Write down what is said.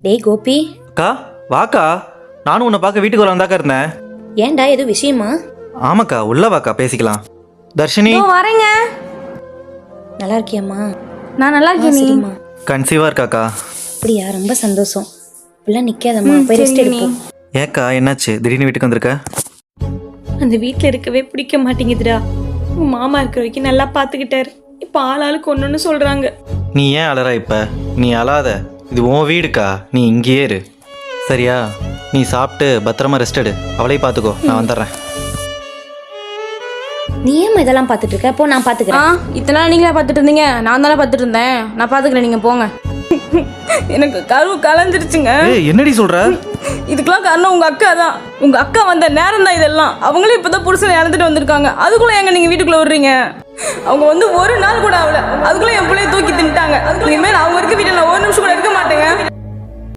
டேய் கோபி. அக்கா வாக்கா, நானும் உன்னை பார்க்க வீட்டுக்கு வரந்தாக்கா இருந்தேன். ஏன்டா எதுவும் விஷயமா? ஆமாக்கா, உள்ள வாக்கா பேசிக்கலாம். தர்ஷினி வரேங்க. நல்லா இருக்கியம்மா? நான் நல்லா இருக்கேன். சரிம்மா. கன்சீவா இருக்காக்கா? அப்படியா, ரொம்ப சந்தோஷம். இப்பெல்லாம் நிக்காதம்மா, போய் ரெஸ்ட் எடுப்போம். ஏக்கா என்னாச்சு திடீர்னு வீட்டுக்கு வந்திருக்க? அந்த வீட்டில் இருக்கவே பிடிக்க மாட்டேங்குதுடா. உன் மாமா இருக்கிற வரைக்கும் நல்லா பார்த்துக்கிட்டாரு. இப்போ ஆளாளுக்கு ஒன்றுன்னு சொல்கிறாங்க. நீ ஏன் அலறா? இப்ப நீ அழாத, இது உன் வீடுக்கா, நீ இங்கேயே இரு சரியா? நீ சாப்பிட்டு பத்திரமா ரெஸ்ட் எடு, அவளையும் பார்த்துக்கோ, நான் வந்துடுறேன். நீ ஏன் இதெல்லாம் பார்த்துட்டு இருக்க? போ, நான் பார்த்துக்கிறேன். இத்தனை நாள் நீங்களே பார்த்துட்டு இருந்தீங்க, நான் தானே பார்த்துட்டு இருந்தேன். நான் பார்த்துக்கிறேன், நீங்கள் போங்க. எனக்கு கருவு கலந்துருச்சுங்க. என்னடி சொல்ற? இதுக்கெல்லாம் காரணம் உங்க அக்கா தான். உங்க அக்கா வந்த நேரம் தான் இதெல்லாம். அவங்களே இப்பதான் புருஷனை இழந்துட்டு வந்திருக்காங்க. அதுக்குள்ள எங்க நீங்க வீட்டுக்குள்ள விடுறீங்க? அவங்க வந்து ஒரு நாள் கூட ஆகல, அதுக்குள்ள என் பிள்ளைய தூக்கி தின்ட்டாங்க. இனிமேல் அவங்க இருக்க வீட்டில் நான் ஒரு நிமிஷம் கூட இருக்க மாட்டேங்க.